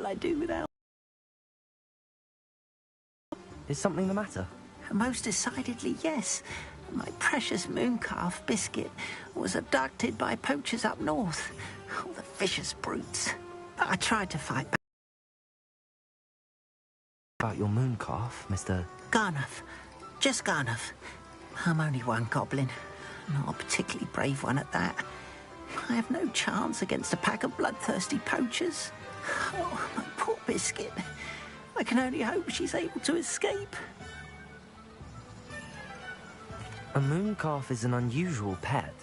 I do without? Is something the matter? Most decidedly, yes. My precious mooncalf, Biscuit, was abducted by poachers up north. Oh, the vicious brutes. I tried to fight back. About your mooncalf, Mr. Garnuff. Just Garnuff. I'm only one goblin. Not a particularly brave one at that. I have no chance against a pack of bloodthirsty poachers. Oh, my poor Biscuit. I can only hope she's able to escape. A mooncalf is an unusual pet.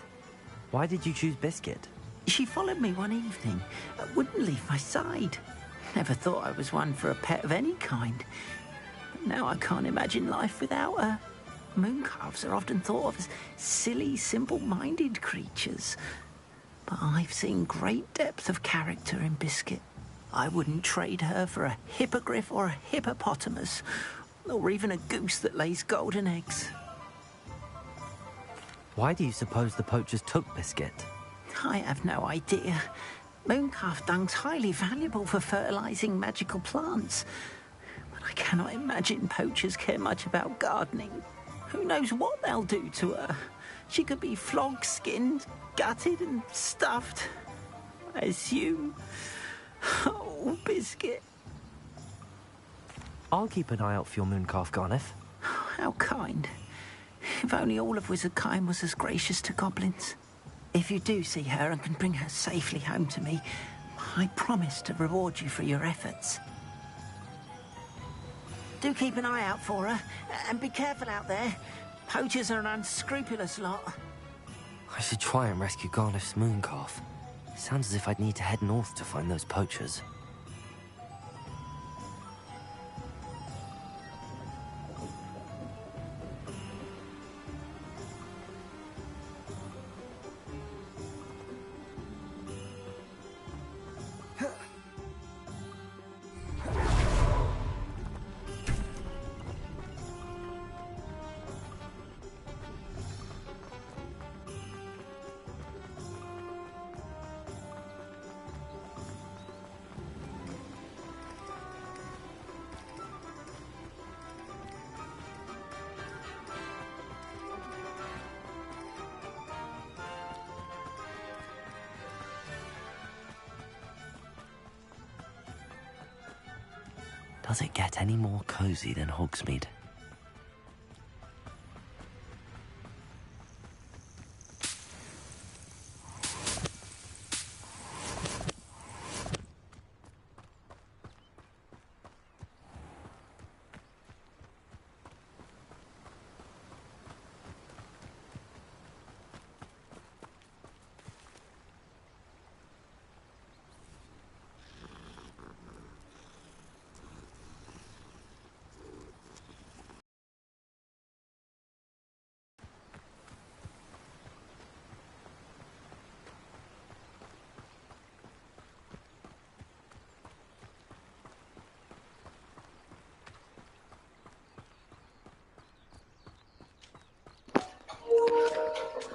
Why did you choose Biscuit? She followed me one evening, wouldn't leave my side. Never thought I was one for a pet of any kind. But now I can't imagine life without her. Mooncalves are often thought of as silly, simple-minded creatures. But I've seen great depth of character in Biscuit. I wouldn't trade her for a hippogriff or a hippopotamus, or even a goose that lays golden eggs. Why do you suppose the poachers took Biscuit? I have no idea. Mooncalf dung's highly valuable for fertilizing magical plants. But I cannot imagine poachers care much about gardening. Who knows what they'll do to her? She could be flogged, skinned, gutted and stuffed. I assume. Oh, Biscuit. I'll keep an eye out for your mooncalf, Garniff. How kind. If only all of Wizardkind was as gracious to goblins. If you do see her and can bring her safely home to me, I promise to reward you for your efforts. Do keep an eye out for her, and be careful out there. Poachers are an unscrupulous lot. I should try and rescue Garniff's mooncalf. Sounds as if I'd need to head north to find those poachers. Does it get any more cozy than Hogsmeade?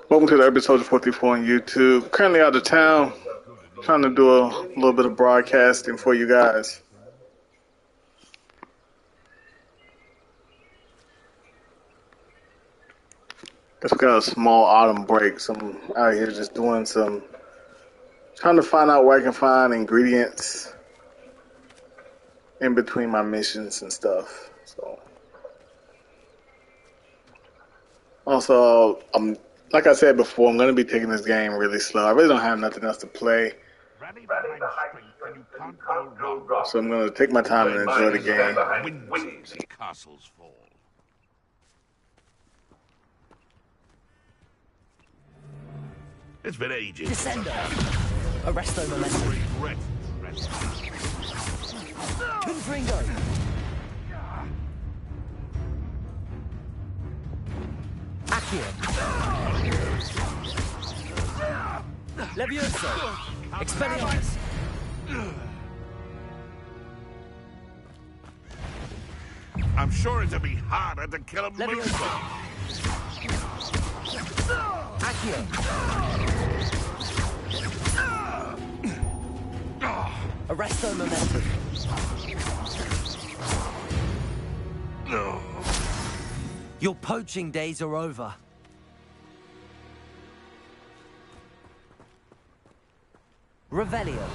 Welcome to the episode 44 on YouTube. Currently out of town, trying to do a little bit of broadcasting for you guys. Just got a small autumn break, so I'm out here just doing trying to find out where I can find ingredients in between my missions and stuff. So, also, like I said before, I'm going to be taking this game really slow. I really don't have nothing else to play. So I'm going to take my time and enjoy the game. Castles fall. It's been ages. Descender! Arresto Momentum. Regret. Confringo! Accio! Levioso! Expelliarmus! I'm sure it'd be harder to kill a Levioso! Accio! Arresto momentum. No. Your poaching days are over. Revelio.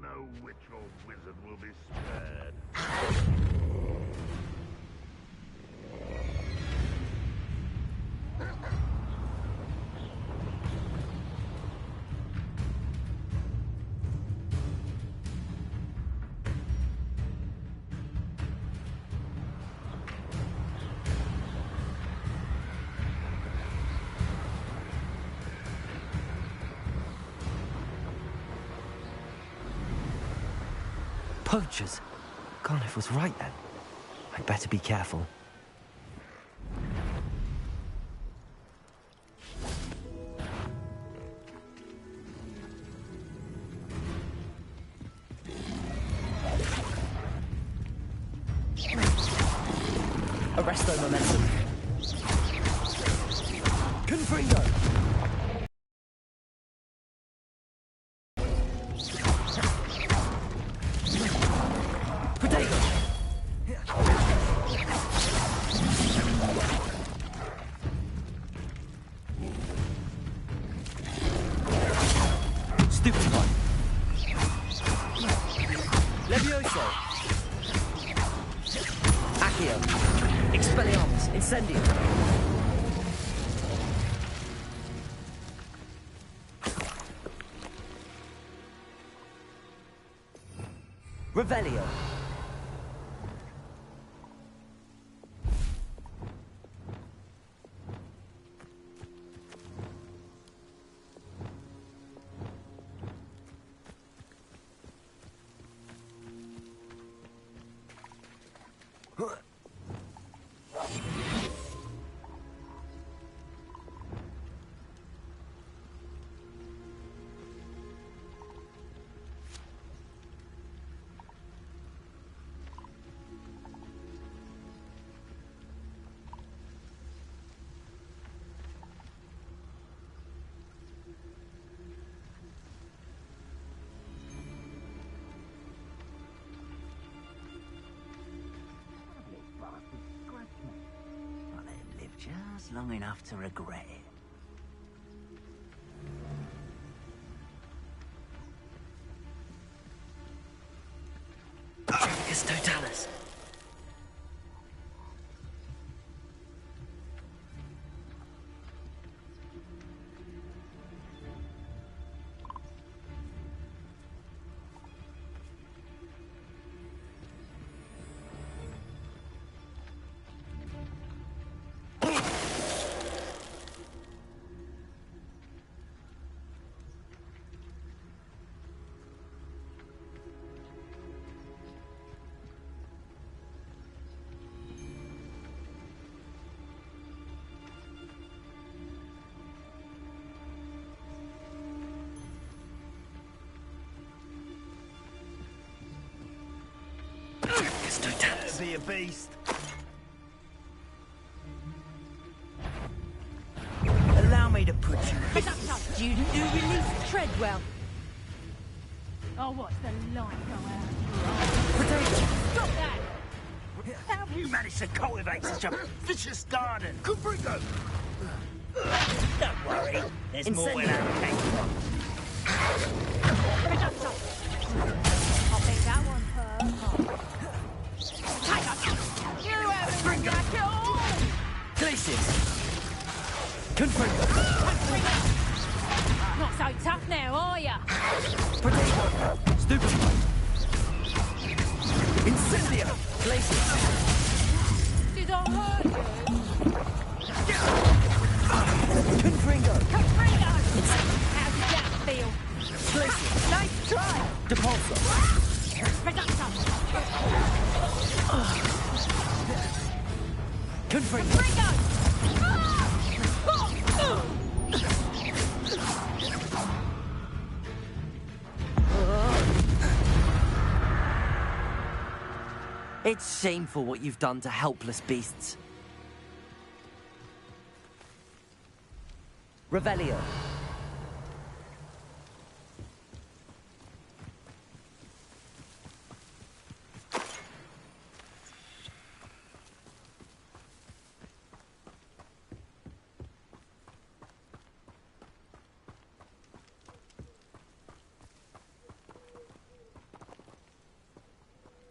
No witch or wizard will be spared. Poachers? Garniff was right then. I'd better be careful. Arresto momentum. Confringo! Protego! Stupid one. Levioso. Accio. Expelliarmus. Incendio. Revelio. Well, they've lived just long enough to regret it. Trafficus totalis. Testotanus. Be a beast. Allow me to put you... Conductor, student who released Treadwell. Oh, what's the light go out? Stop that! How have you managed to cultivate such a vicious garden? Confringo! Don't worry, there's more where that came from. Conductor! I'll bet that one hurt. You haven't got it all! Glacius! Confringo! Not so tough now, are ya? Potato! Stupefy! Incendio! Glacius! Did I hurt you? Confringo! Confringo! How did that feel? Glacius! Nice try! Depulso! Conductor! Confringo! Confringo! It's shameful what you've done to helpless beasts. Revelio.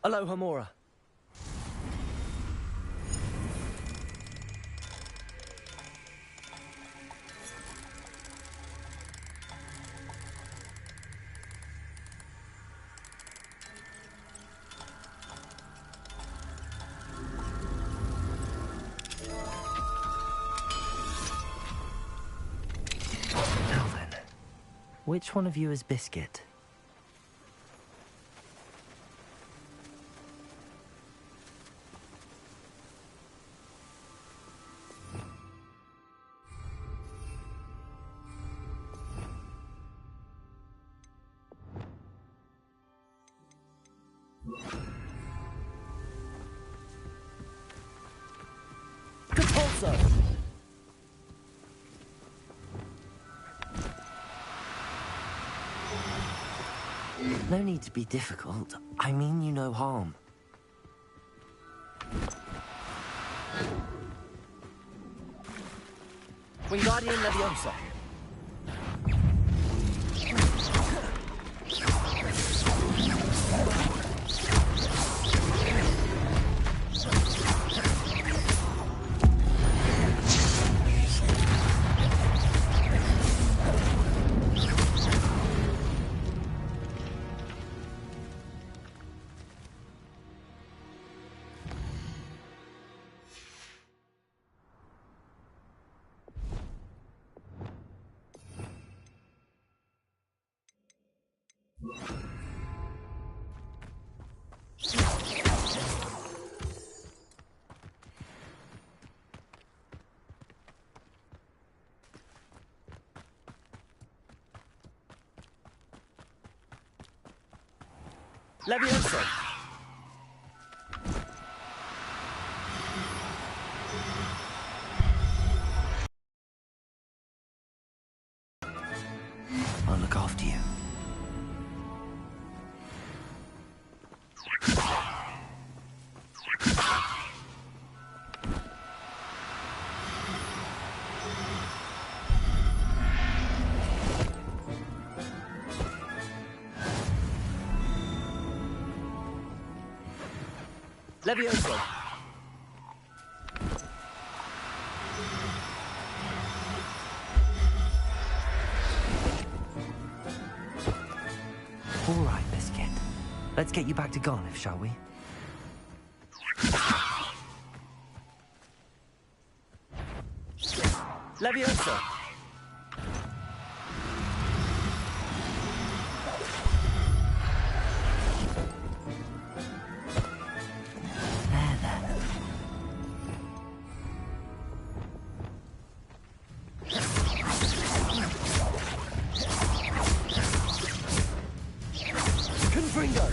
Aloha Mora. Now then, which one of you is Biscuit? Depulso! No need to be difficult. I mean you no harm. Wingardium Leviosa. Leviosa. I'll look after you. Leviosa. All right, Biscuit. Let's get you back to Garniff, shall we? Leviosa. Confringo!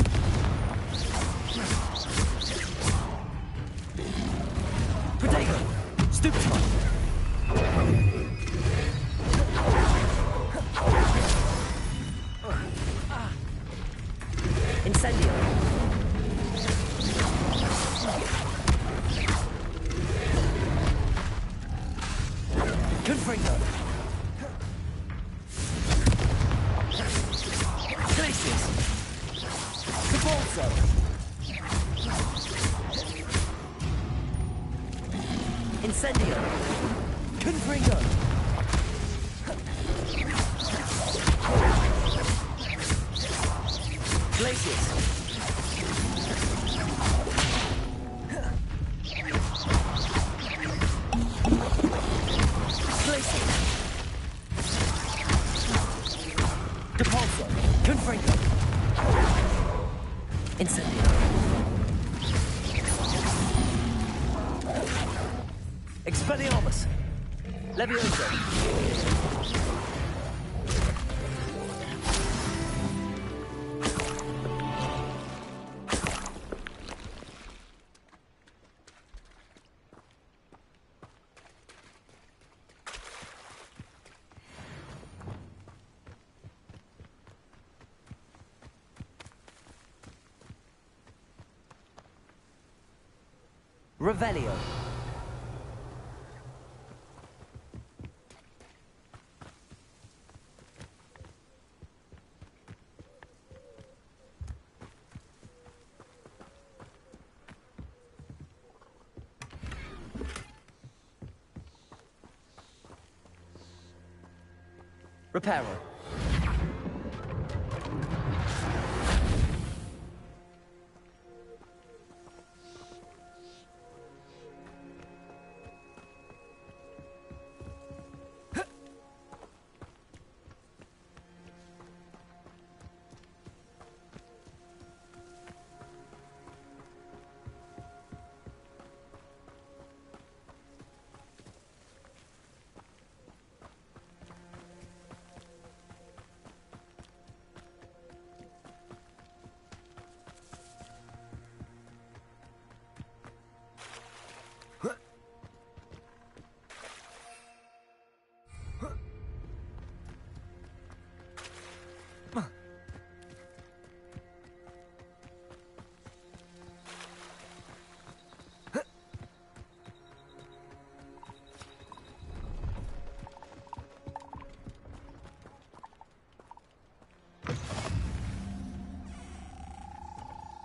Confringo. Glacius. Cabalso. Incendio. Confringo. Glacius. Glacius. Depulso. Confringo. Incendio. Expelliarmus. Levioso. Revelio. Reparo.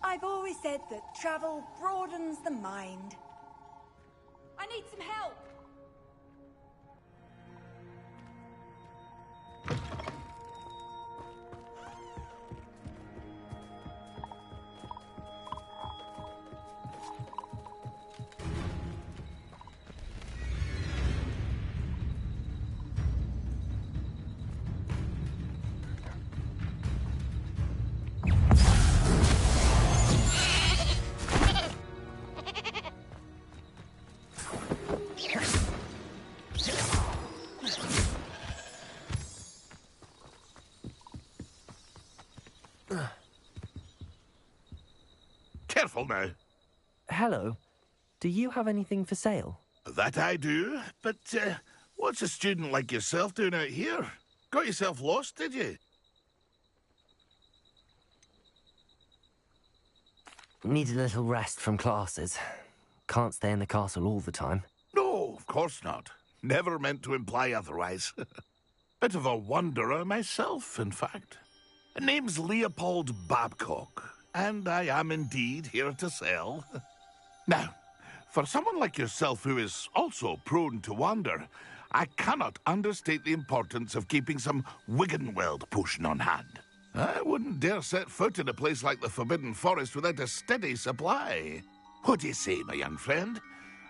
I've always said that travel broadens the mind. I need some help. Careful now. Hello. Do you have anything for sale? That I do, but what's a student like yourself doing out here? Got yourself lost, did you? Needed a little rest from classes. Can't stay in the castle all the time. No, of course not. Never meant to imply otherwise. Bit of a wanderer myself, in fact. Name's Leopold Babcock, and I am indeed here to sell. Now, for someone like yourself who is also prone to wander, I cannot understate the importance of keeping some Wiggenweld potion on hand. I wouldn't dare set foot in a place like the Forbidden Forest without a steady supply. What do you say, my young friend?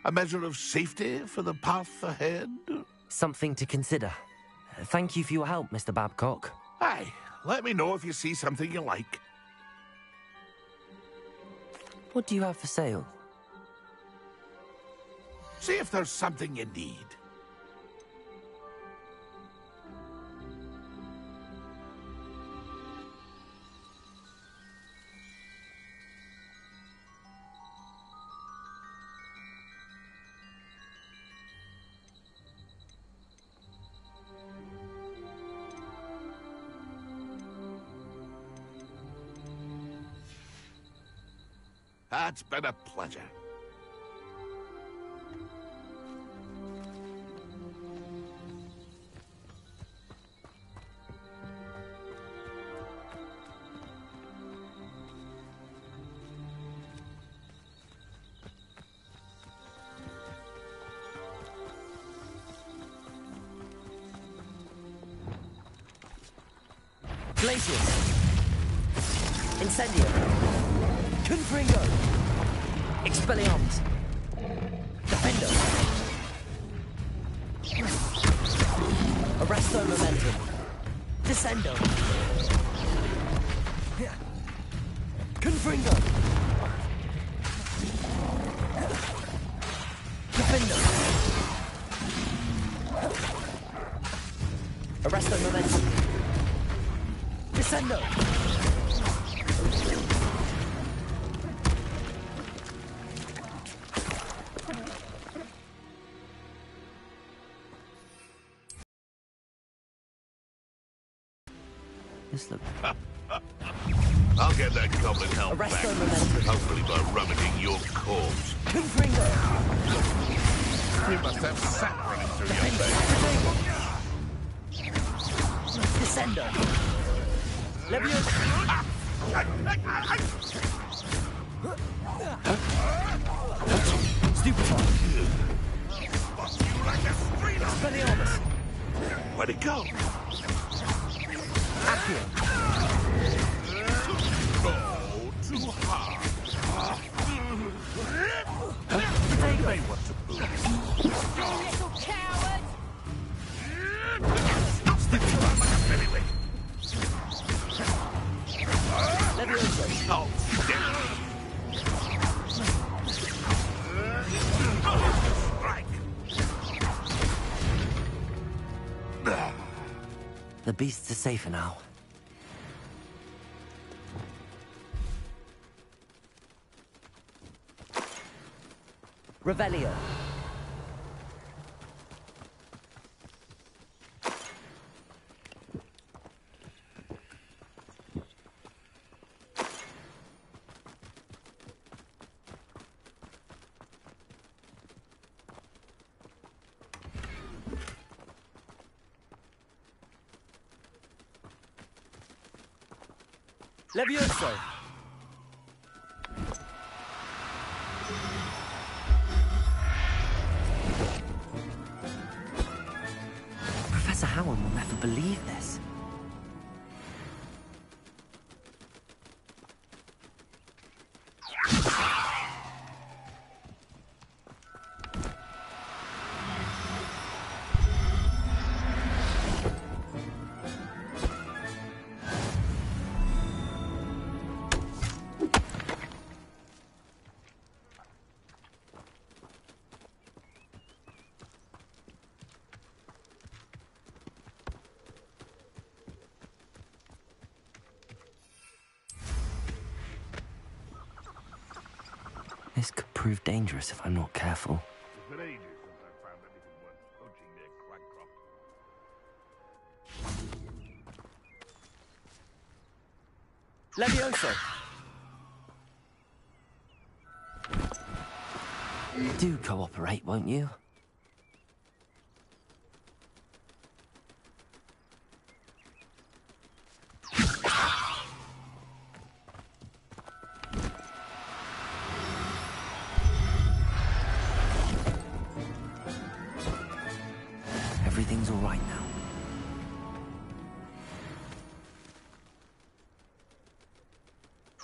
A measure of safety for the path ahead? Something to consider. Thank you for your help, Mr. Babcock. Aye, let me know if you see something you like. What do you have for sale? See if there's something you need. It's been a pleasure. Glacius. Incendio. Confringo. Expelliarmus. Defendo. Arresto Momentum. Descendo. Confringo. Defendo. Arresto Momentum. Descendo. This looks... I'll get that goblin helm back. Arresto Momentum. Hopefully by rummaging your corpse. Confringo. You must have sap running through your veins. Descendo. Leviosa. Stupefy. Expelliarmus. Where'd it go? Accio. Oh, too hard. Potato. They want to move. You little coward! Stupefy like a featherweight. Leviosa. Oh, damn. Strike. The beasts are safer now. Revelio. Levioso. Professor Howard will never believe this. This could prove dangerous if I'm not careful. It's been ages since I found anything worth poaching near Crancroft. Levioso. Do cooperate, won't you? Everything's all right now.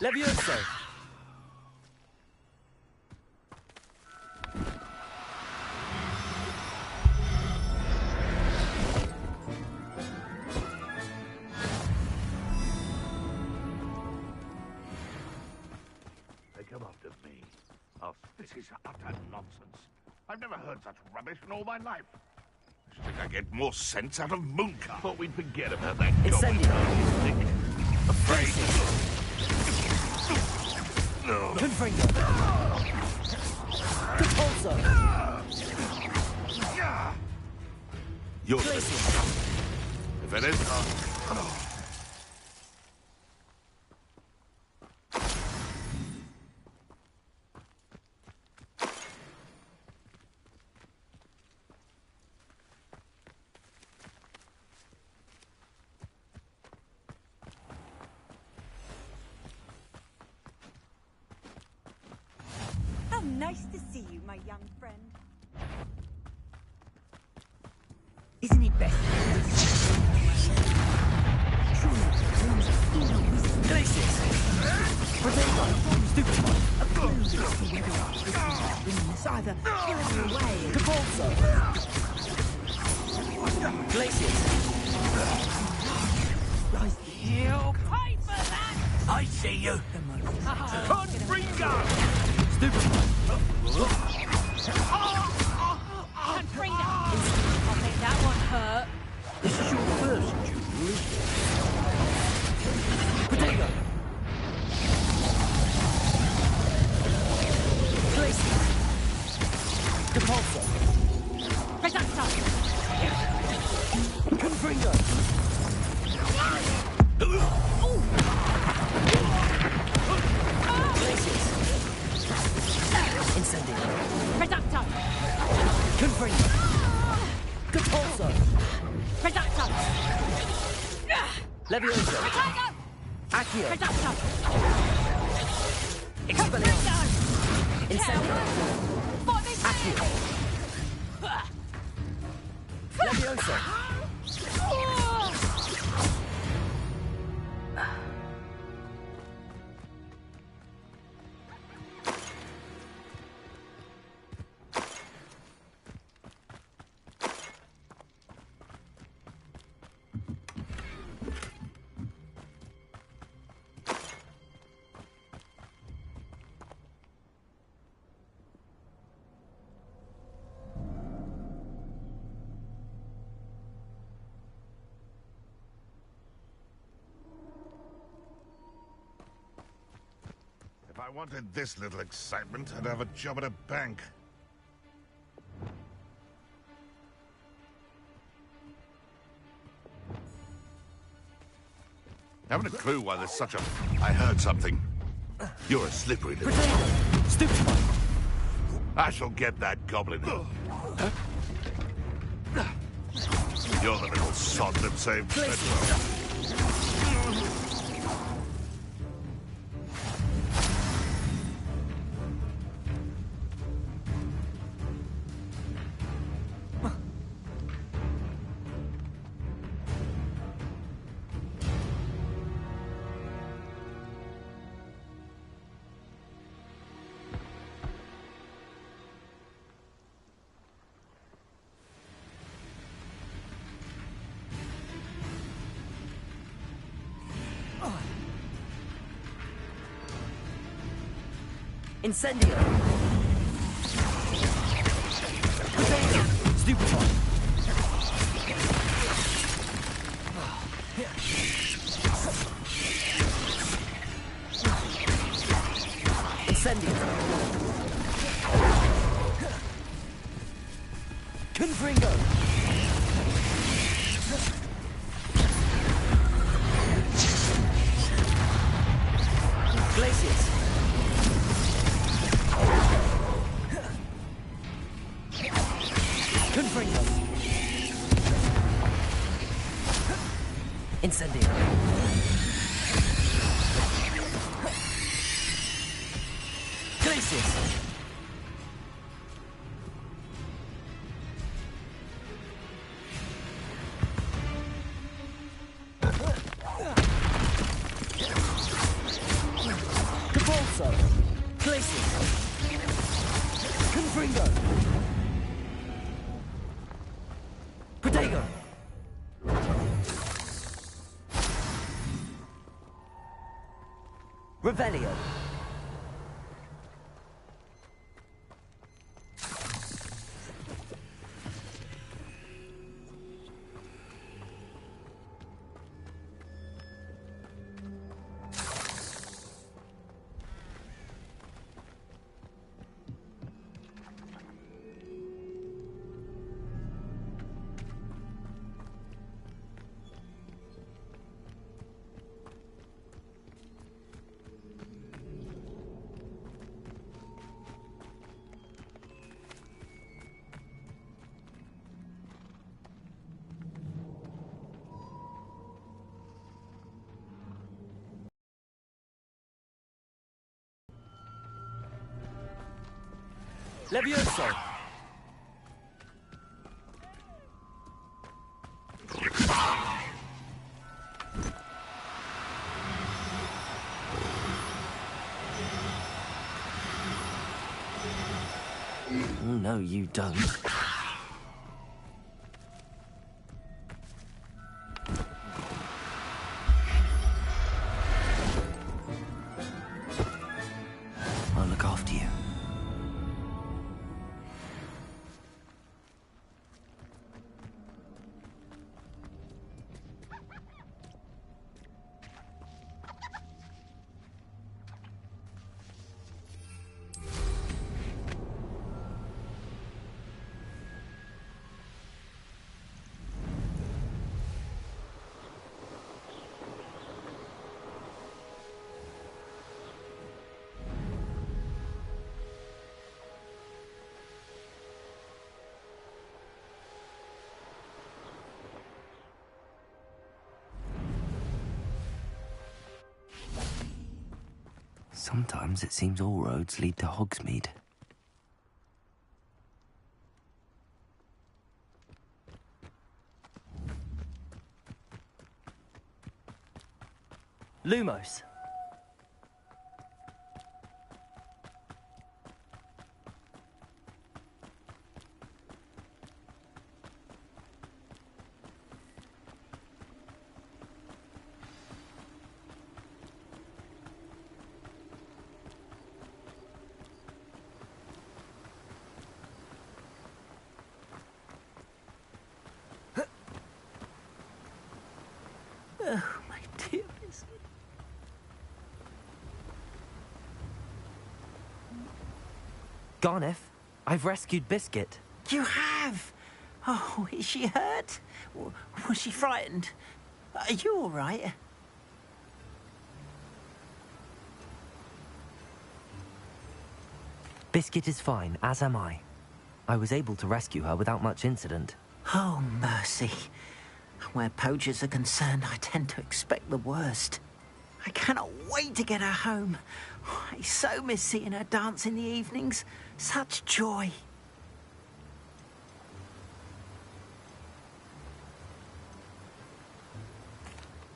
Levioso. They come after me. Oh, this is utter nonsense. I've never heard such rubbish in all my life. I should think I get more sense out of Mooncar. Thought we'd forget about that goblin. Incendio. Afraid. No. Confringo. Compulso. You're Glacius. if it is. How nice to see you, my young friend. Isn't it best? Truly, either further away. Capolso! Glacius! You'll pay for that! I see you. Confringo! Stupefy! Confringo! I think that one hurt. This is your first duel. Potato! Glacius! Capolso! Reducto! Confringo! Glacius! Incendio! Reducto! Confringo! Capolso! Reducto! Levioso! Reducto! Accio! Reducto! Expelliarmus! Incendio! Accio! Levioso! If I wanted this little excitement, I'd have a job at a bank. Haven't a clue why there's such a... I heard something. You're a slippery little... Potato! Stupefy! I shall get that goblin. You're the little sod that saved Treadwell. Incendio! Potato! Stupefy! Incendio! Confringo! Glacius! Confringo! Incendio! Glacius! Capolso! Glacius! Confringo! Potato! Revelio! Levioso! know you don't. I'll look after you. Sometimes it seems all roads lead to Hogsmeade. Lumos. Oh, my dear Biscuit. Garneth, I've rescued Biscuit. You have? Oh, is she hurt? Was she frightened? Are you all right? Biscuit is fine, as am I. I was able to rescue her without much incident. Oh, mercy. Where poachers are concerned, I tend to expect the worst. I cannot wait to get her home. I so miss seeing her dance in the evenings. Such joy.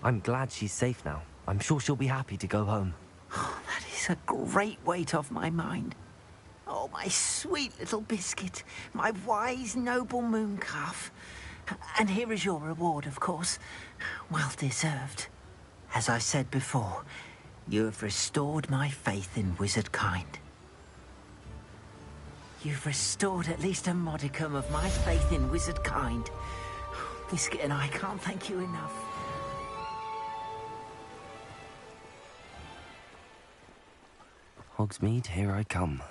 I'm glad she's safe now. I'm sure she'll be happy to go home. Oh, that is a great weight off my mind. Oh, my sweet little Biscuit, my wise, noble moon calf. And here is your reward, of course. Well deserved. As I said before, you have restored my faith in wizard kind. You've restored at least a modicum of my faith in wizard kind. Biscuit and I can't thank you enough. Hogsmeade, here I come.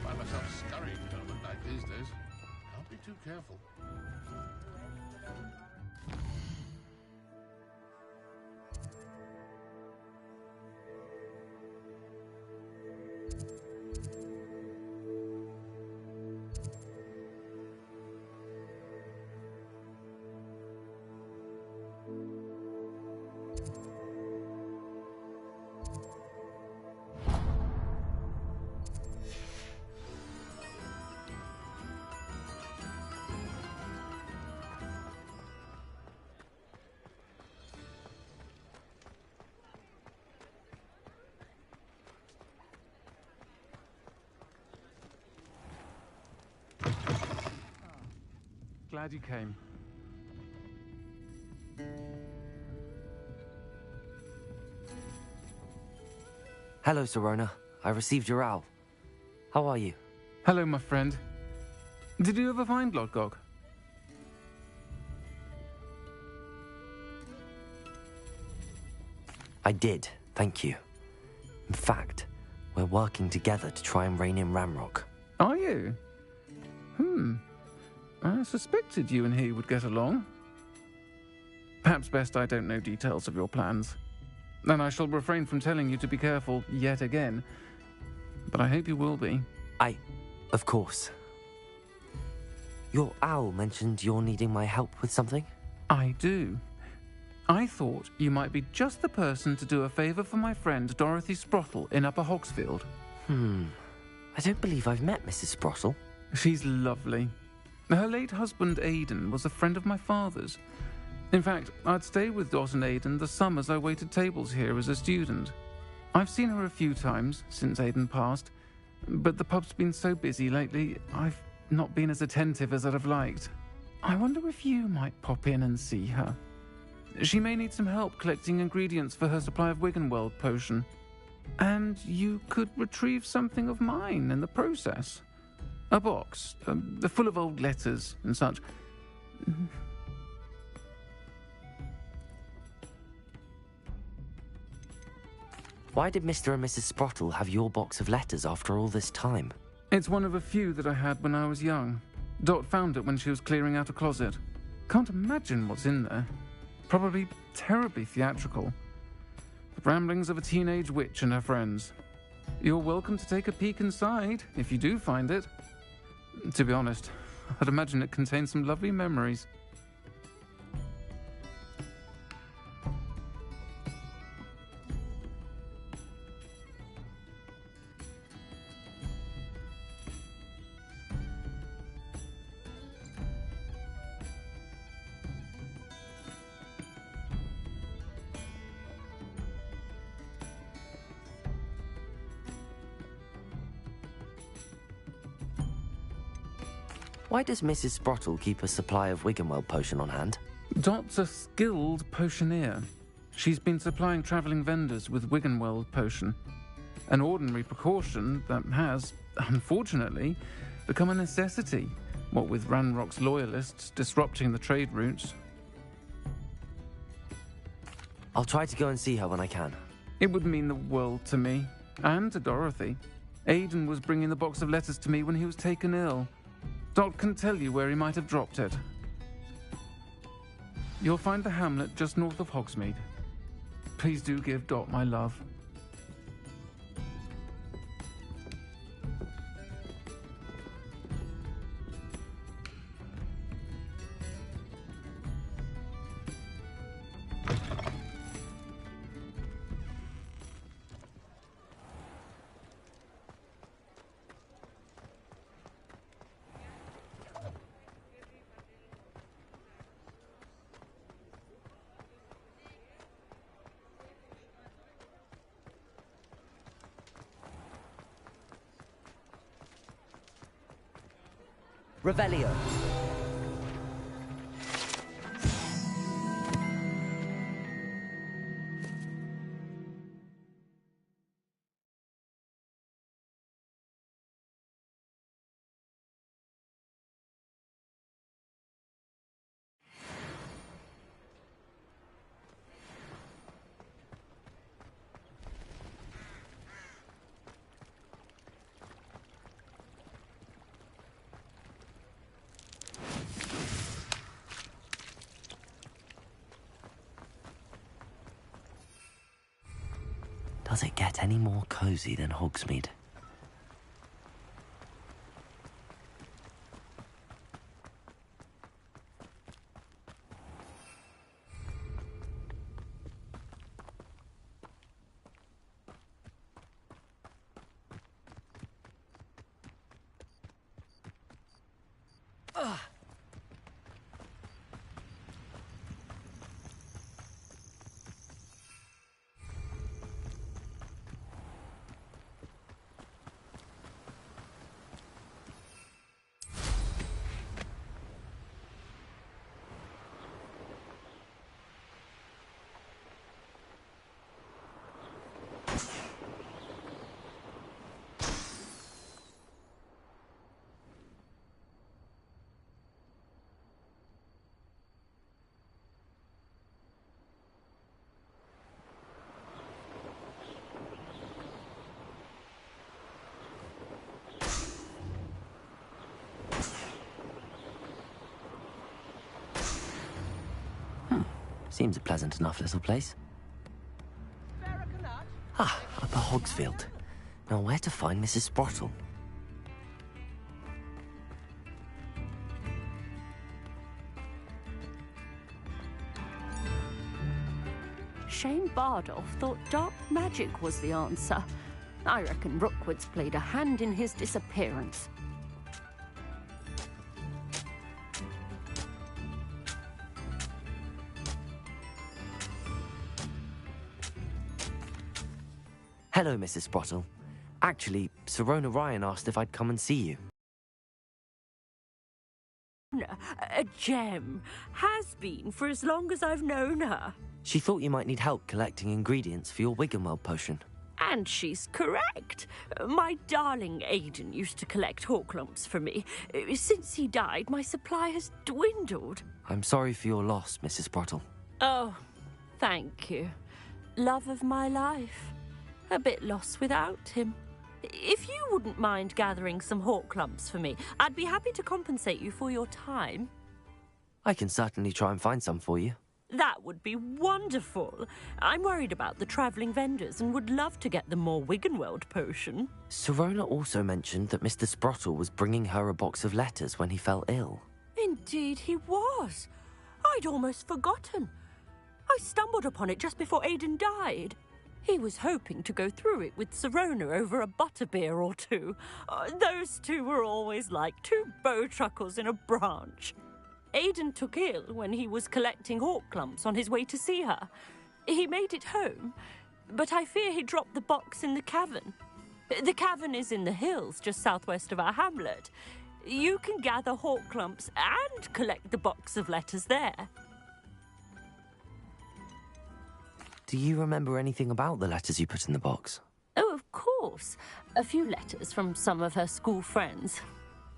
Find myself scurrying down at night these days. Can't be too careful. Glad you came. Hello, Serona. I received your owl. How are you? Hello, my friend. Did you ever find Lodgog? I did, thank you. In fact, we're working together to try and rein in Ramrock. Are you? I suspected you and he would get along. Perhaps best I don't know details of your plans. And I shall refrain from telling you to be careful yet again. But I hope you will be. Of course. Your owl mentioned you're needing my help with something? I do. I thought you might be just the person to do a favour for my friend Dorothy Sprottle in Upper Hogsfield. I don't believe I've met Mrs. Sprottle. She's lovely. Her late husband, Aidan, was a friend of my father's. In fact, I'd stay with Dot and Aidan the summers I waited tables here as a student. I've seen her a few times since Aidan passed, but the pub's been so busy lately, I've not been as attentive as I'd have liked. I wonder if you might pop in and see her. She may need some help collecting ingredients for her supply of Wiggenweld potion. And you could retrieve something of mine in the process. A box, full of old letters and such. Why did Mr. and Mrs. Sprottle have your box of letters after all this time? It's one of a few that I had when I was young. Dot found it when she was clearing out a closet. Can't imagine what's in there. Probably terribly theatrical. The ramblings of a teenage witch and her friends. You're welcome to take a peek inside, if you do find it. To be honest, I'd imagine it contains some lovely memories. Why does Mrs. Sprottle keep a supply of Wiggenweld potion on hand? Dot's a skilled potioneer. She's been supplying travelling vendors with Wiggenweld potion. An ordinary precaution that has, unfortunately, become a necessity, what with Ranrock's loyalists disrupting the trade routes. I'll try to go and see her when I can. It would mean the world to me, and to Dorothy. Aidan was bringing the box of letters to me when he was taken ill. Dot can tell you where he might have dropped it. You'll find the hamlet just north of Hogsmeade. Please do give Dot my love. Revelio. Does it get any more cozy than Hogsmeade? Seems a pleasant enough little place. Ah, Upper Hogsfield. Now where to find Mrs. Sprottle? Shane Bardolph thought dark magic was the answer. I reckon Rookwood's played a hand in his disappearance. Hello, Mrs. Sprottle. Actually, Sirona Ryan asked if I'd come and see you. A gem. Has been for as long as I've known her. She thought you might need help collecting ingredients for your Wiggenweld potion. And she's correct. My darling Aidan used to collect Horklumps for me. Since he died, my supply has dwindled. I'm sorry for your loss, Mrs. Sprottle. Oh, thank you. Love of my life. A bit lost without him. If you wouldn't mind gathering some Horklumps for me, I'd be happy to compensate you for your time. I can certainly try and find some for you. That would be wonderful. I'm worried about the travelling vendors and would love to get them more Wiggenweld potion. Sirona also mentioned that Mr. Sprottle was bringing her a box of letters when he fell ill. Indeed he was. I'd almost forgotten. I stumbled upon it just before Aidan died. He was hoping to go through it with Sirona over a butterbeer or two. Those two were always like two bowtruckles in a branch. Aidan took ill when he was collecting Horklumps on his way to see her. He made it home, but I fear he dropped the box in the cavern. The cavern is in the hills just southwest of our hamlet. You can gather Horklumps and collect the box of letters there. Do you remember anything about the letters you put in the box? Oh, of course. A few letters from some of her school friends.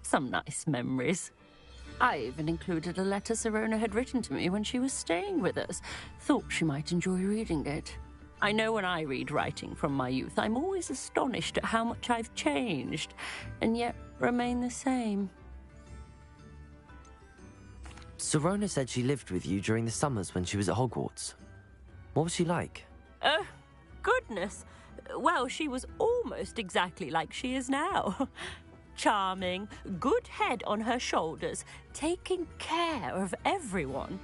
Some nice memories. I even included a letter Sirona had written to me when she was staying with us. Thought she might enjoy reading it. I know when I read writing from my youth, I'm always astonished at how much I've changed, and yet remain the same. Sirona said she lived with you during the summers when she was at Hogwarts. What was she like? Oh, goodness. Well, she was almost exactly like she is now. Charming, good head on her shoulders, taking care of everyone.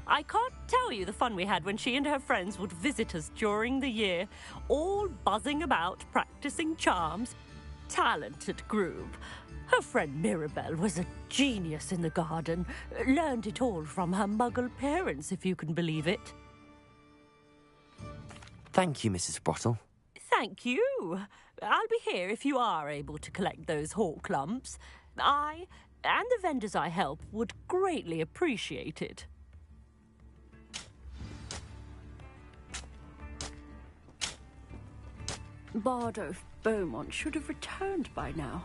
I can't tell you the fun we had when she and her friends would visit us during the year, all buzzing about, practicing charms. Talented group. Her friend Mirabelle was a genius in the garden. Learned it all from her muggle parents, if you can believe it. Thank you, Mrs. Sprottle. Thank you. I'll be here if you are able to collect those Horklumps. I and the vendors I help would greatly appreciate it. Bardolph Beaumont should have returned by now.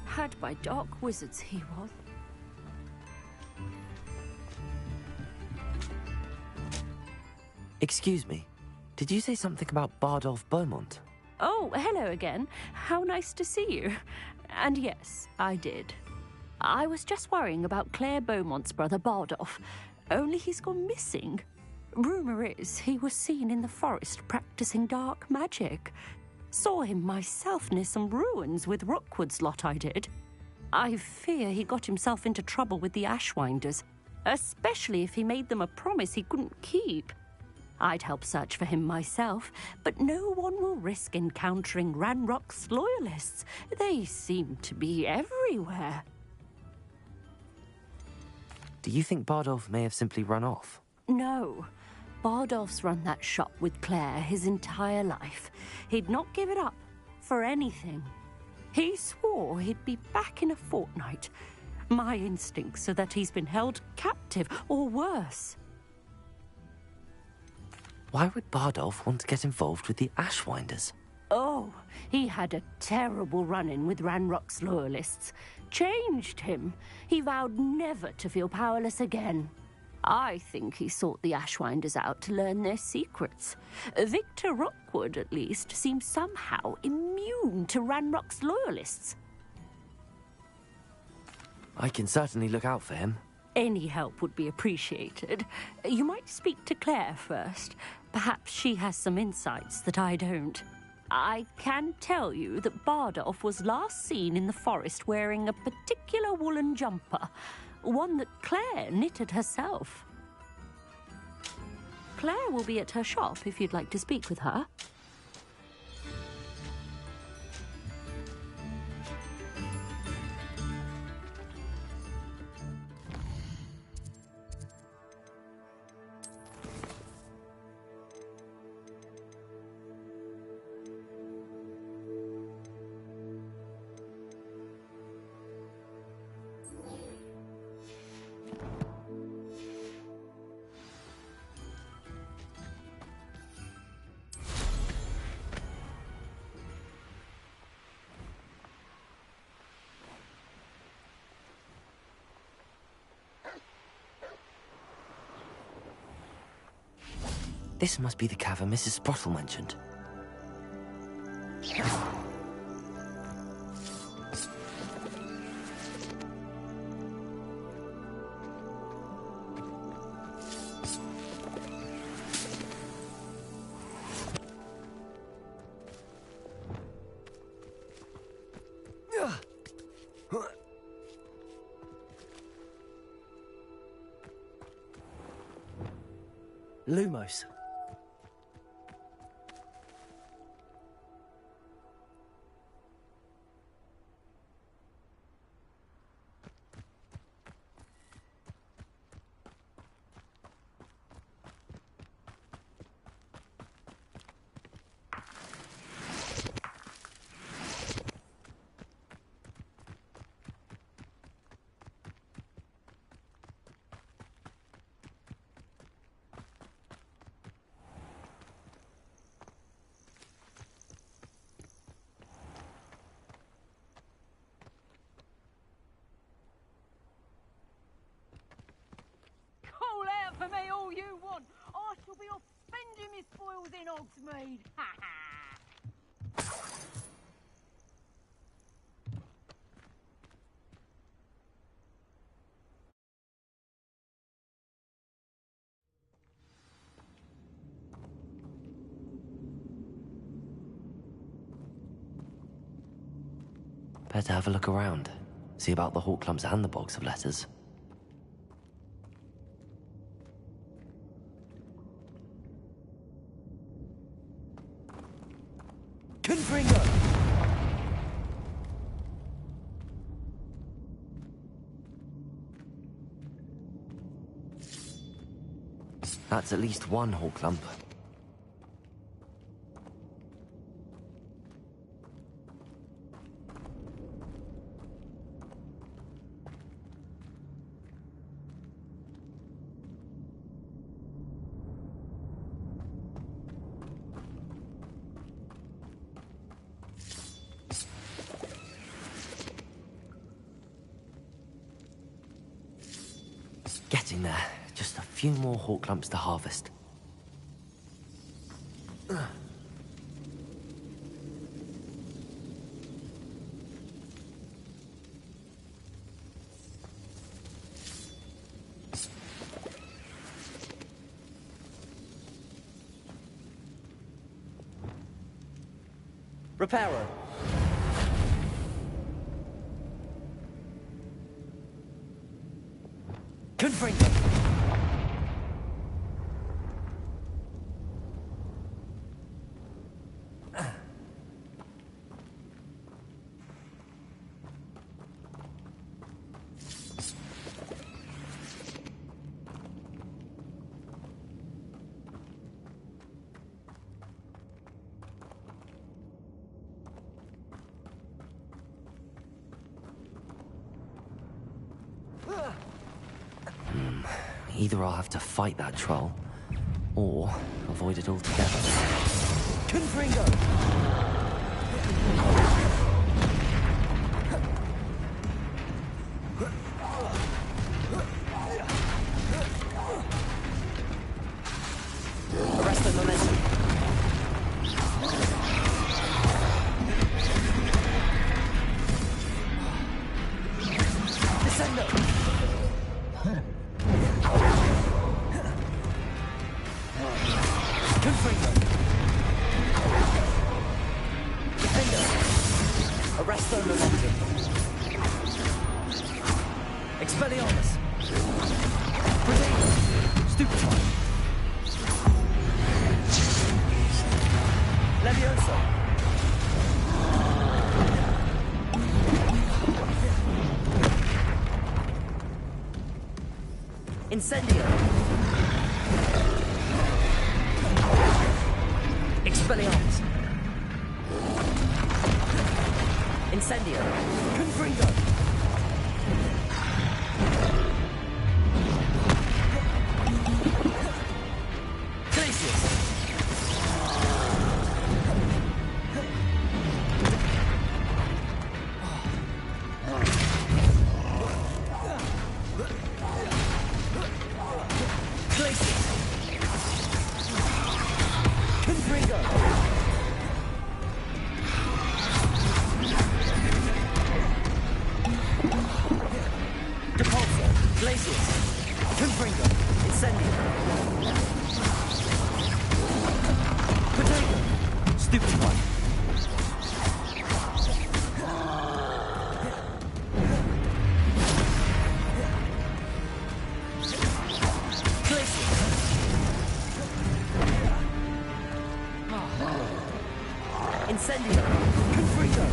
Had by dark wizards he was. Excuse me, did you say something about Bardolph Beaumont? Oh, hello again. How nice to see you. And yes, I did. I was just worrying about Claire Beaumont's brother Bardolph, only he's gone missing. Rumour is he was seen in the forest practicing dark magic. Saw him myself near some ruins with Rookwood's lot I did. I fear he got himself into trouble with the Ashwinders, especially if he made them a promise he couldn't keep. I'd help search for him myself, but no one will risk encountering Ranrock's loyalists. They seem to be everywhere. Do you think Bardolph may have simply run off? No. Bardolph's run that shop with Claire his entire life. He'd not give it up for anything. He swore he'd be back in a fortnight. My instincts are that he's been held captive, or worse. Why would Bardolph want to get involved with the Ashwinders? Oh, he had a terrible run-in with Ranrock's loyalists. Changed him. He vowed never to feel powerless again. I think he sought the Ashwinders out to learn their secrets. Victor Rookwood, at least, seems somehow immune to Ranrock's loyalists. I can certainly look out for him. Any help would be appreciated. You might speak to Claire first. Perhaps she has some insights that I don't. I can tell you that Bardolph was last seen in the forest wearing a particular woolen jumper, one that Claire knitted herself. Claire will be at her shop if you'd like to speak with her. This must be the cavern Mrs. Sprottle mentioned. Lumos. Call out for me all you want. I shall be off spending my spoils in Hogsmeade. Ha ha! Better have a look around. See about the Hawklumps and the box of letters. Confringo! That's at least one Hawklump. Getting there. Just a few more Hawklumps to harvest. Reparo. Confringo. Either I'll have to fight that troll, or avoid it altogether. Confringo. Arrest the momentum. Descendo. Confringo. Defendo. Arrest the momentum. Expelliarmus. Grenade. Stupefy. Levioso. Incendio. Expelliarmus. Incendio. Confringo. Glacius. Glacius. Confringo. Incendio. Potato. Stupefy. Incendio. Confringo.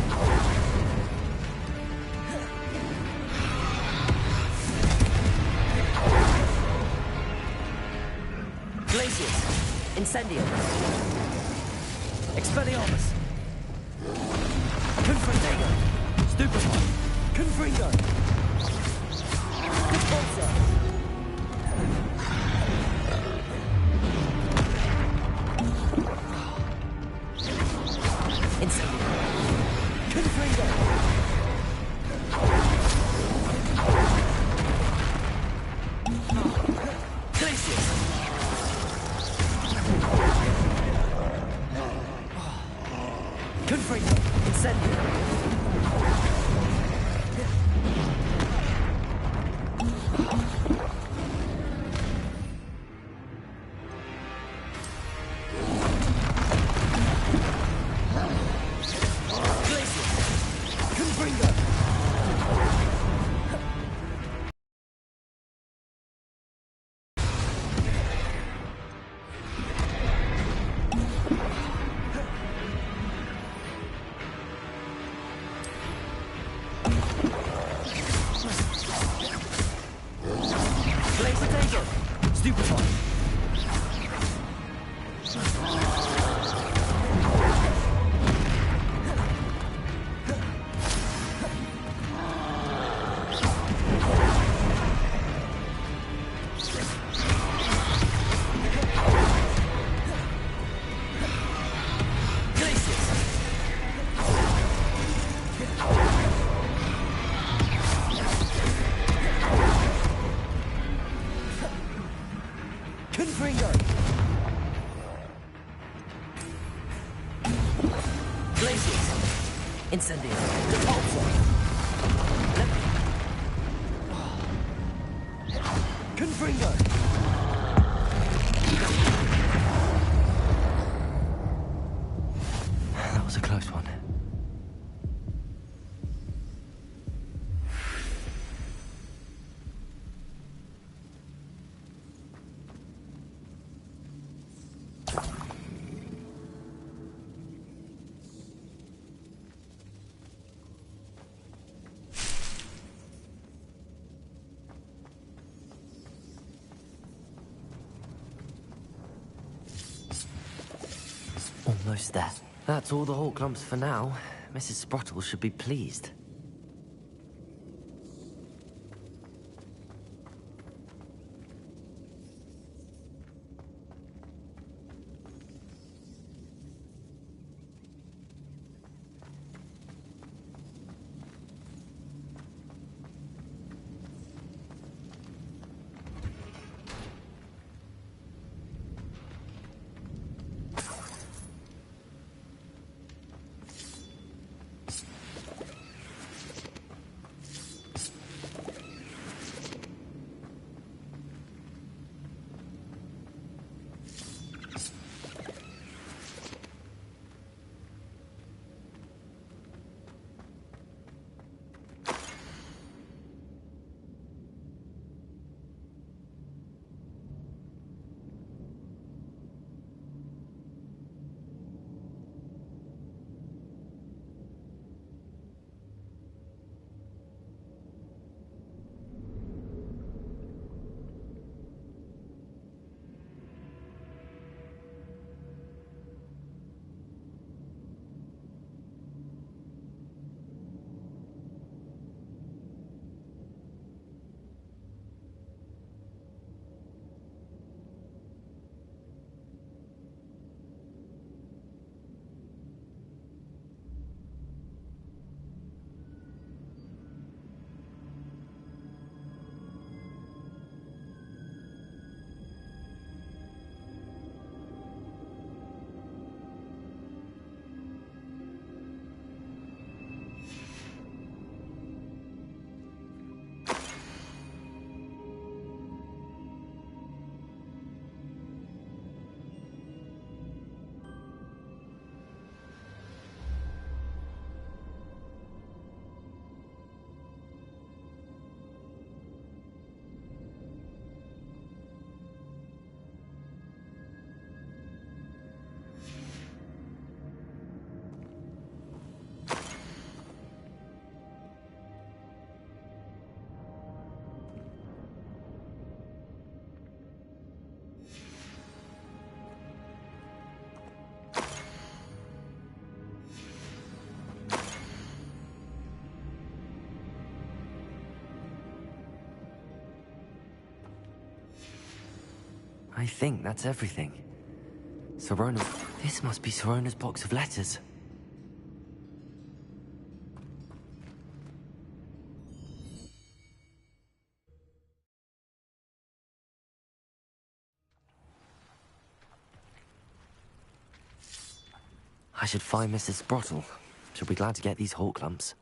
Glacius. Incendio. Expelliarmus. Confringo. Stupefy. Confringo. Repulsor. Incendio. Confringo. Glacius. Confringo. Incendio. Stupefy. Confringo. Glacius. Incendio. Repulsor. Confringo. That was a close one. Almost there. That's all the Hawk lumps for now. Mrs. Sprottle should be pleased. I think that's everything. Sirona... This must be Sirona's box of letters. I should find Mrs. Sprottle. She'll be glad to get these Hawk lumps.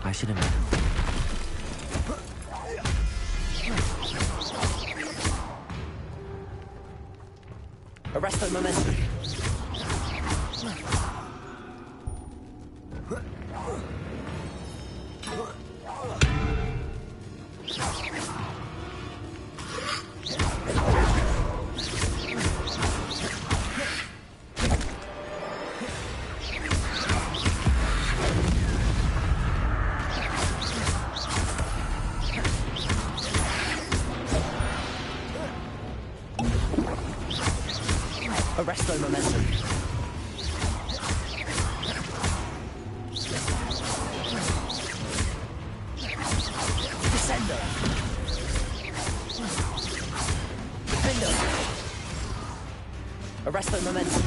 I should have... Arresto momentum. Arresto momentum. Descendo. Defendo. Arresto momentum.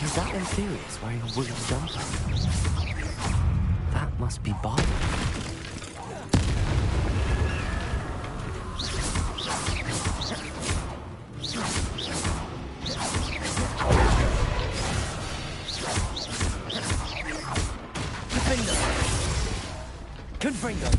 Is that Inferius wearing a woolen jumper? That must be Bob. Confringo.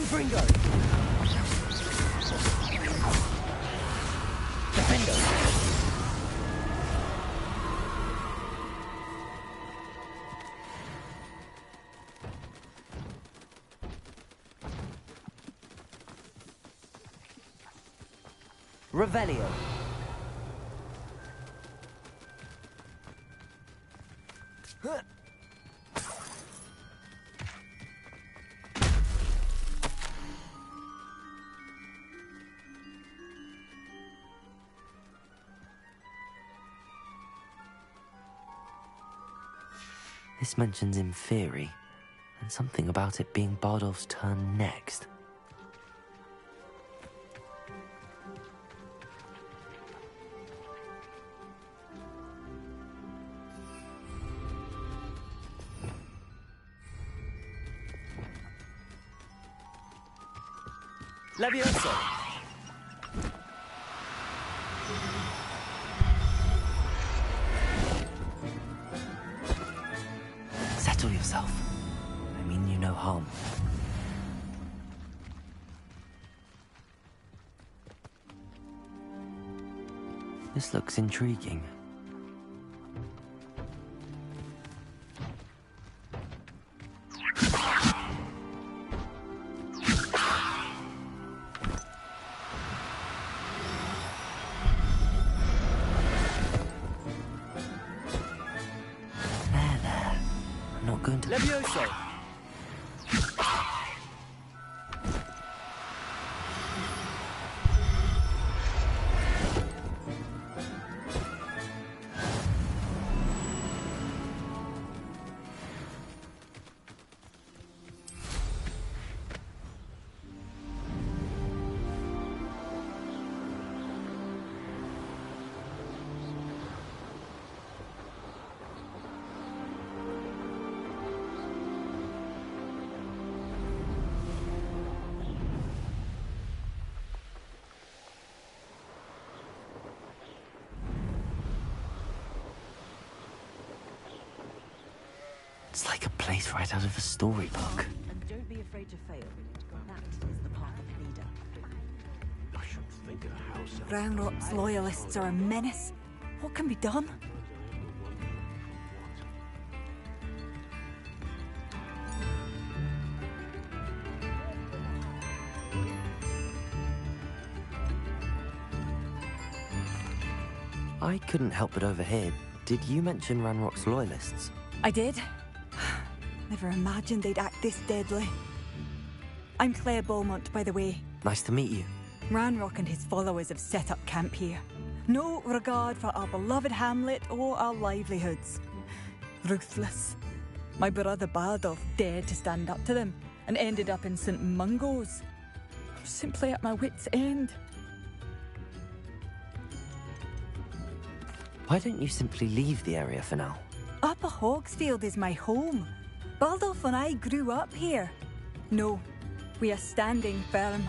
Confringo! Defendo! Revelio. This mentions Inferi, and something about it being Bardolph's turn next. Levioso! Settle yourself. I mean you no harm. This looks intriguing. Levioso! It's like a place right out of a storybook. And don't be afraid to fail. That is the path of a leader. I should think a house. Ranrock's loyalists are a menace. What can be done? I couldn't help but overhear. Did you mention Ranrock's loyalists? I did. Never imagined they'd act this deadly. I'm Claire Beaumont, by the way. Nice to meet you. Ranrock and his followers have set up camp here. No regard for our beloved hamlet or our livelihoods. Ruthless. My brother Bardolph dared to stand up to them and ended up in St. Mungo's. I'm simply at my wit's end. Why don't you simply leave the area for now? Upper Hogsfield is my home. Bardolph and I grew up here. No, we are standing firm.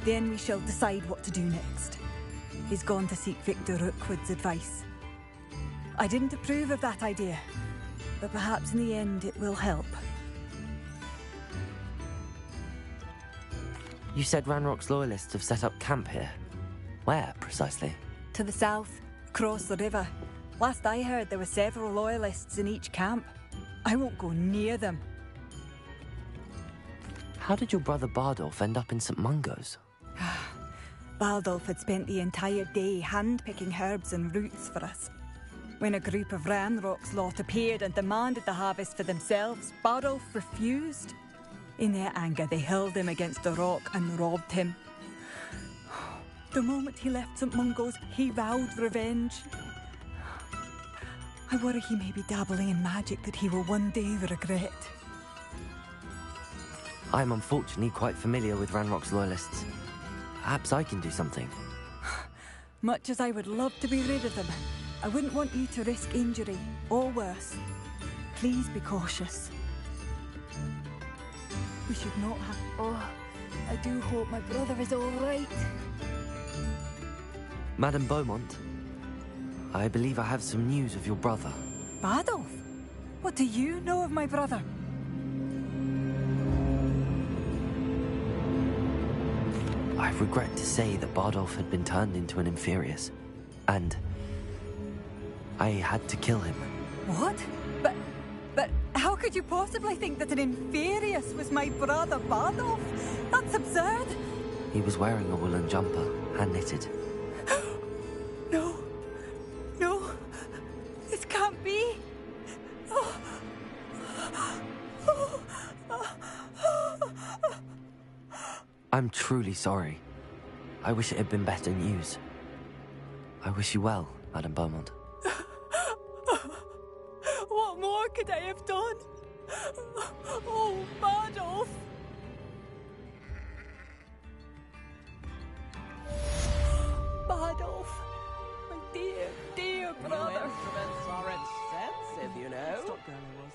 Then we shall decide what to do next. He's gone to seek Victor Rookwood's advice. I didn't approve of that idea, but perhaps in the end it will help. You said Ranrock's loyalists have set up camp here. Where, precisely? To the south, across the river. Last I heard, there were several loyalists in each camp. I won't go near them. How did your brother Bardolph end up in St. Mungo's? Bardolph had spent the entire day hand-picking herbs and roots for us. When a group of Ranrock's lot appeared and demanded the harvest for themselves, Bardolph refused. In their anger, they hurled him against a rock and robbed him. The moment he left St. Mungo's, he vowed revenge. I worry he may be dabbling in magic that he will one day regret. I'm unfortunately quite familiar with Ranrock's loyalists. Perhaps I can do something. Much as I would love to be rid of them, I wouldn't want you to risk injury, or worse. Please be cautious. We should not have... Oh, I do hope my brother is all right. Madame Beaumont, I believe I have some news of your brother. Bardolph? What do you know of my brother? I regret to say that Bardolph had been turned into an Inferius, and I had to kill him. What? But how could you possibly think that an Inferius was my brother Bardolph? That's absurd. He was wearing a woolen jumper, hand-knitted. No. No. This can't be. I'm truly sorry. I wish it had been better news. I wish you well, Madame Beaumont. What more could I have done? Oh, Bardolph! Bardolph, my dear, dear brother. New instruments are expensive, you know. Stop girl I was.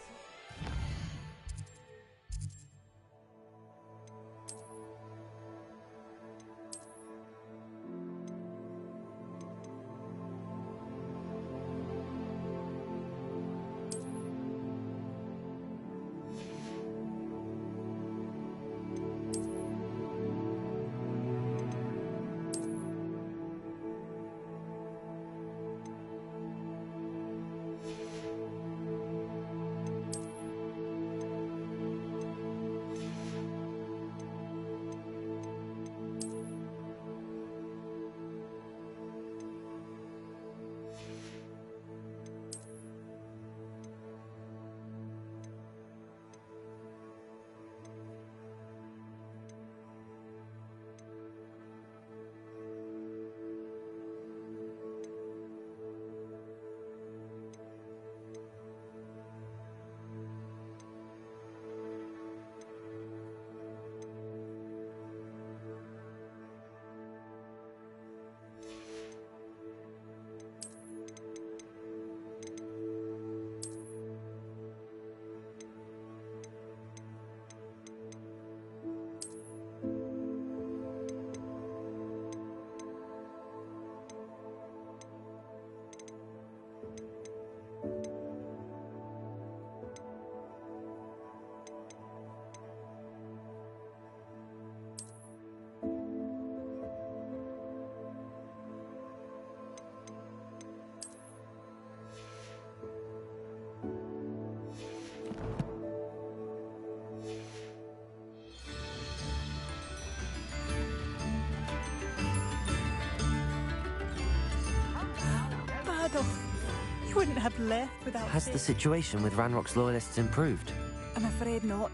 You wouldn't have left without Has the situation with Ranrock's loyalists improved? I'm afraid not.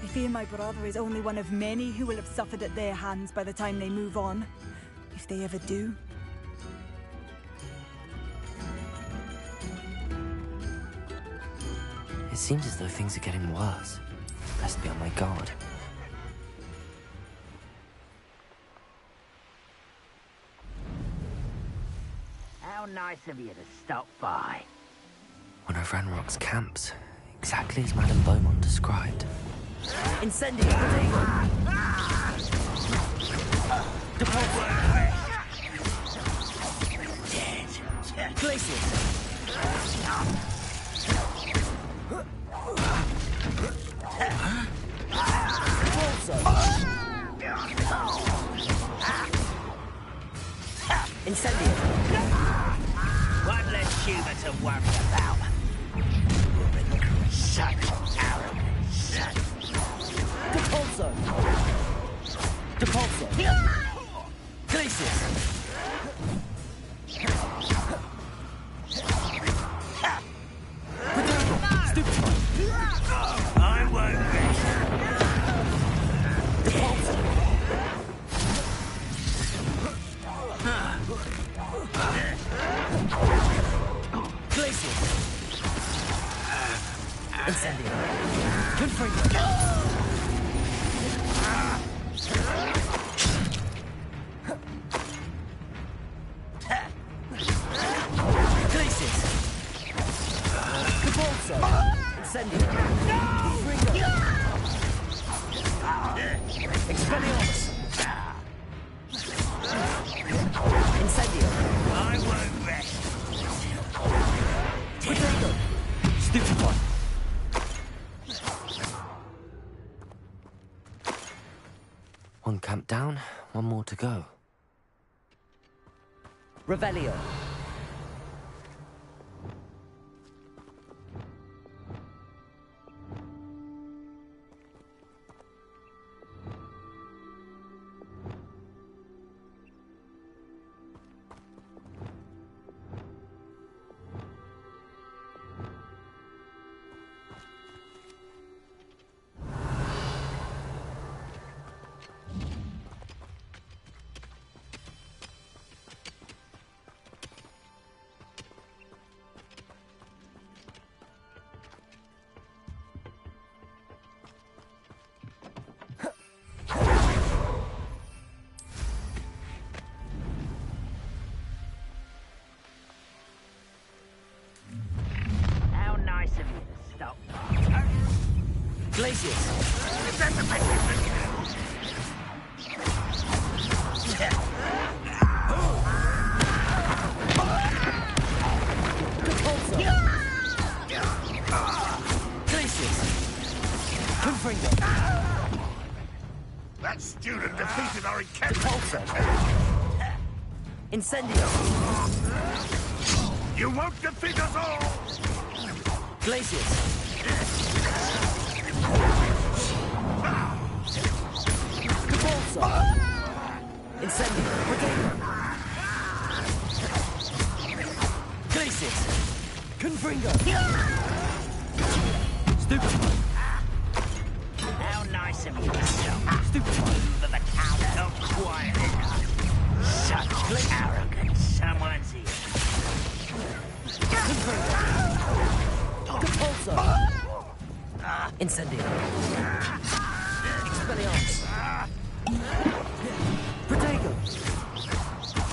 I fear my brother is only one of many who will have suffered at their hands by the time they move on. If they ever do. It seems as though things are getting worse. Best be on my guard. How nice of you to stop by. One of Ranrock's camps, exactly as Madame Beaumont described. Incendiary! Glacius! Incendiary! One less humour to worry about. Such arrogance. Depulso! Depulso! Glacius! I won't rest. Depulso! Glacius! Incendiary! Confringo! Glacius! Depulso! Incendiary! Confringo! Expelliarmus! Incendiary! I won't rest. Potato! Stupefy! one more to go. Revelio. How nice of you to stop. Glacius. That student defeated our encampment. Incendio. You won't defeat us all! Glacius. Capolso. Incendio. Glacius. Confringo. Stupefy. How nice of you to stop. Stupefy. For the count of quiet enough. Such arrogance. Someone's here. Capolso. Incendio. Expelliarmus. Protego.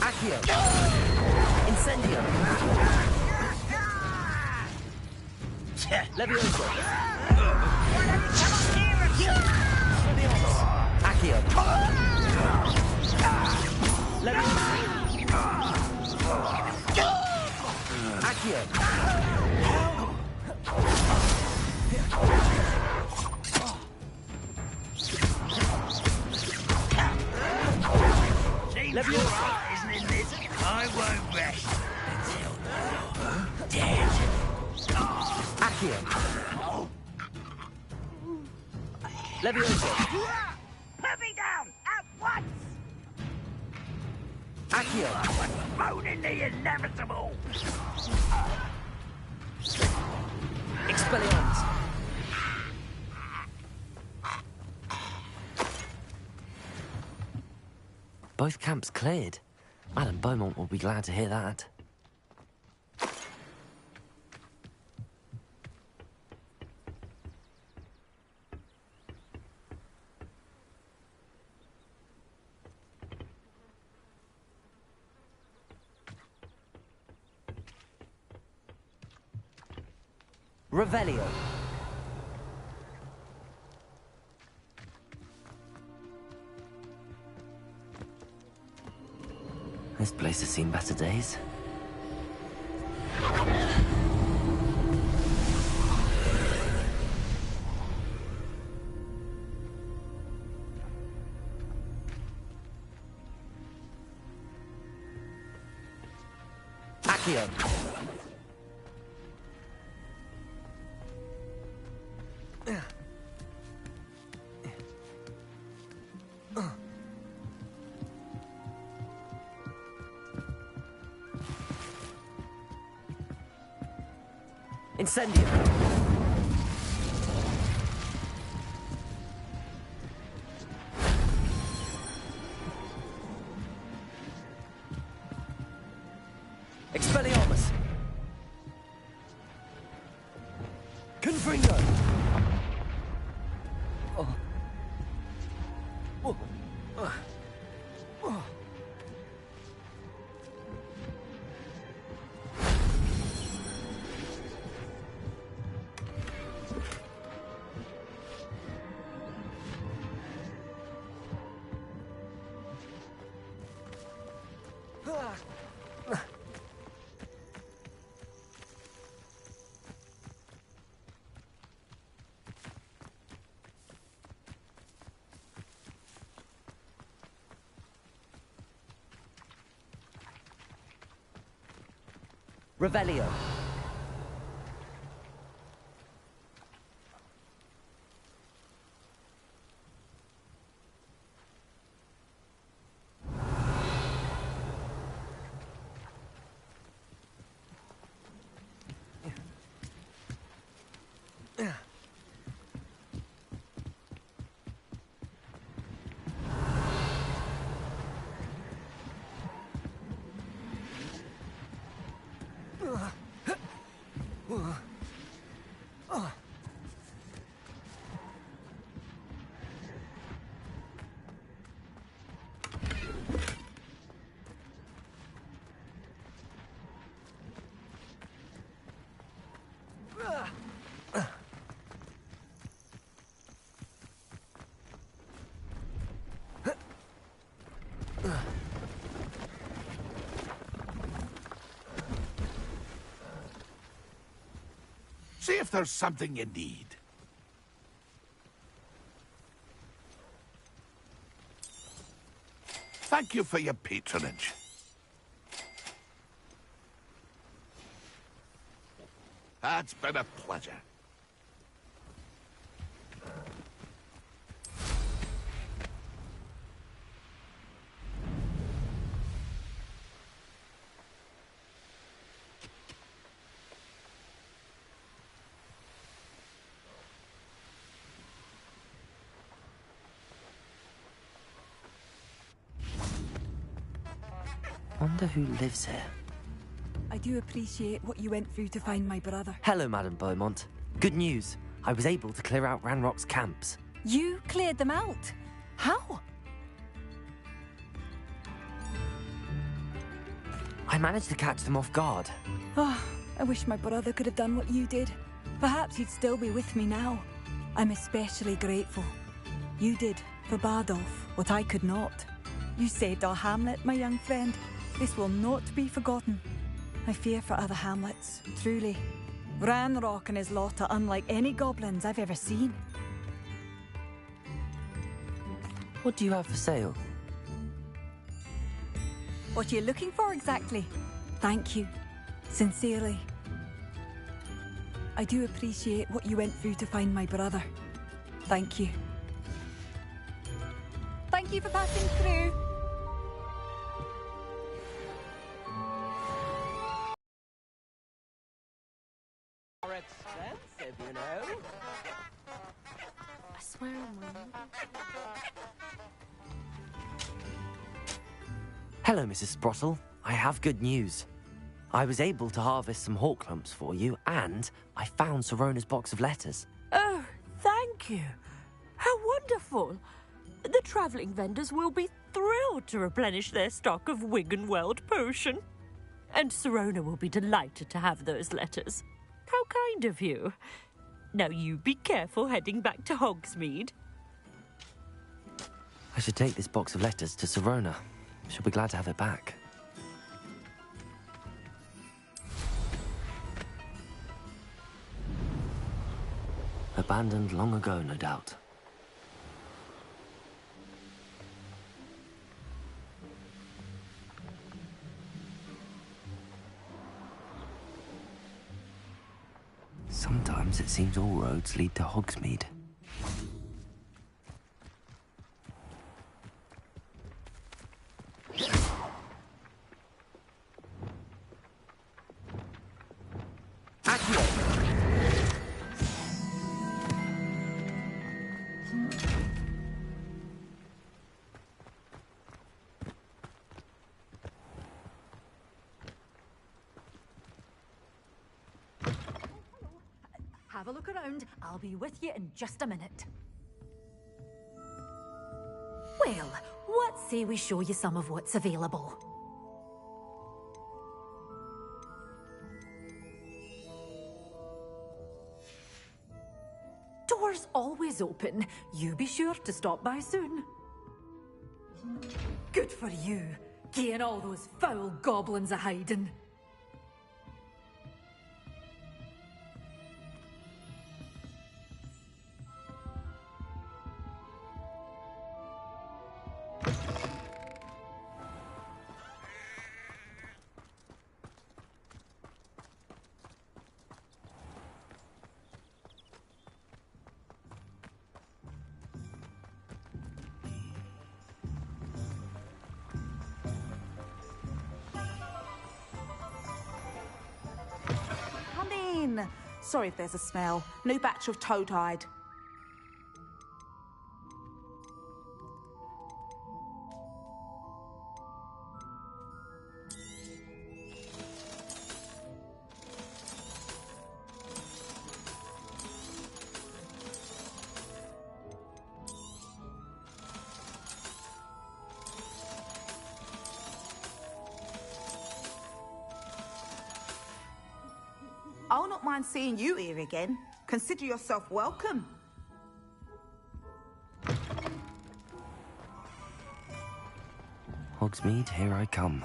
Accio. Incendio. Levioso. Expelliarmus. Accio. Levioso. Accio. Seems your heart isn't in this. I won't rest until you're dead. Accio. Levioso. Put me down at once! Accio. Postponing the inevitable! Expelliarmus. Both camps cleared. Madame Beaumont will be glad to hear that. Revelio. This place has seen better days. Accio. Incendio. Expelliarmus. Confringo. Oh. Oh. Oh. Revelio. See if there's something you need. Thank you for your patronage. It's been a pleasure. Wonder who lives here. I do appreciate what you went through to find my brother. Hello, Madame Beaumont. Good news. I was able to clear out Ranrock's camps. You cleared them out? How? I managed to catch them off guard. Oh, I wish my brother could have done what you did. Perhaps he'd still be with me now. I'm especially grateful. You did, for Bardolph, what I could not. You saved our hamlet, my young friend. This will not be forgotten. I fear for other hamlets, truly. Ranrock and his lot are unlike any goblins I've ever seen. What do you have for sale? What are you looking for exactly? Thank you. Sincerely. I do appreciate what you went through to find my brother. Thank you. Thank you for passing through. More expensive, you know. I swear on my mother. Hello, Mrs. Sprottle. I have good news. I was able to harvest some hawk lumps for you, and I found Sirona's box of letters. Oh, thank you. How wonderful. The travelling vendors will be thrilled to replenish their stock of Wiggenweld potion. And Sirona will be delighted to have those letters. How kind of you. Now you be careful heading back to Hogsmeade. I should take this box of letters to Sirona. She'll be glad to have it back. Abandoned long ago, no doubt. Sometimes it seems all roads lead to Hogsmeade. Have a look around. I'll be with you in just a minute. Well, what say we show you some of what's available? Doors always open. You be sure to stop by soon. Good for you, getting all those foul goblins a hiding. fine. Sorry if there's a smell. New batch of toad-hide. I'll not mind seeing you here again. Consider yourself welcome. Hogsmeade, here I come.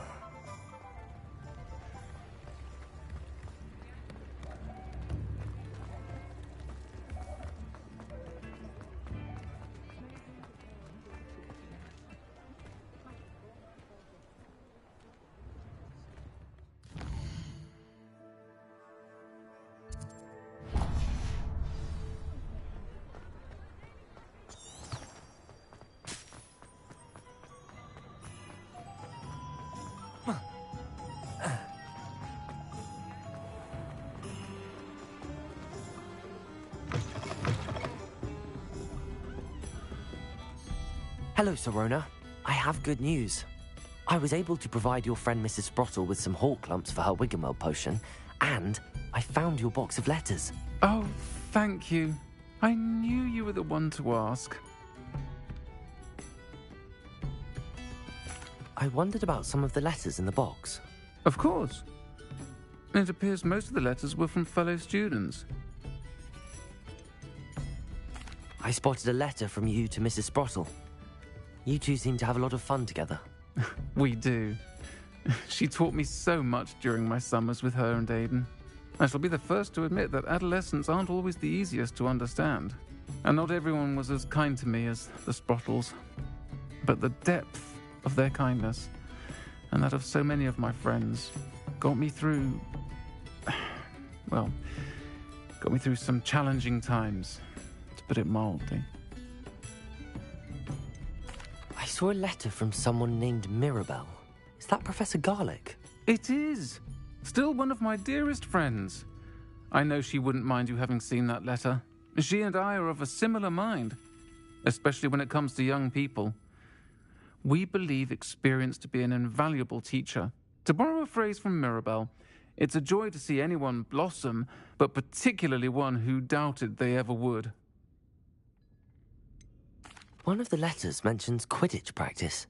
Hello, Sorona. I have good news. I was able to provide your friend Mrs. Sprottle with some hawk lumps for her Wiggenweld potion, and I found your box of letters. Oh, thank you. I knew you were the one to ask. I wondered about some of the letters in the box. Of course. It appears most of the letters were from fellow students. I spotted a letter from you to Mrs. Sprottle. You two seem to have a lot of fun together. We do. She taught me so much during my summers with her and Aidan. I shall be the first to admit that adolescents aren't always the easiest to understand. And not everyone was as kind to me as the Sprottles. But the depth of their kindness, and that of so many of my friends, got me through... well, got me through some challenging times, to put it mildly. I saw a letter from someone named Mirabelle. Is that Professor Garlick? It is! Still one of my dearest friends. I know she wouldn't mind you having seen that letter. She and I are of a similar mind, especially when it comes to young people. We believe experience to be an invaluable teacher. To borrow a phrase from Mirabelle, it's a joy to see anyone blossom, but particularly one who doubted they ever would. One of the letters mentions Quidditch practice.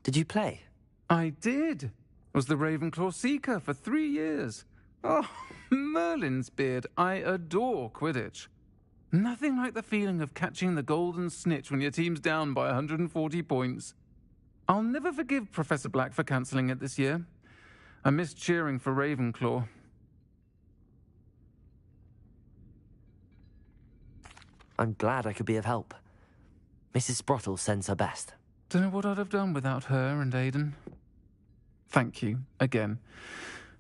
Did you play? I did. Was the Ravenclaw Seeker for 3 years. Oh, Merlin's beard, I adore Quidditch. Nothing like the feeling of catching the golden snitch when your team's down by 140 points. I'll never forgive Professor Black for cancelling it this year. I missed cheering for Ravenclaw. I'm glad I could be of help. Mrs. Sprottle sends her best. Don't know what I'd have done without her and Aidan. Thank you, again,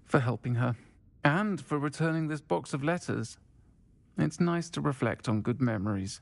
for helping her, and for returning this box of letters. It's nice to reflect on good memories.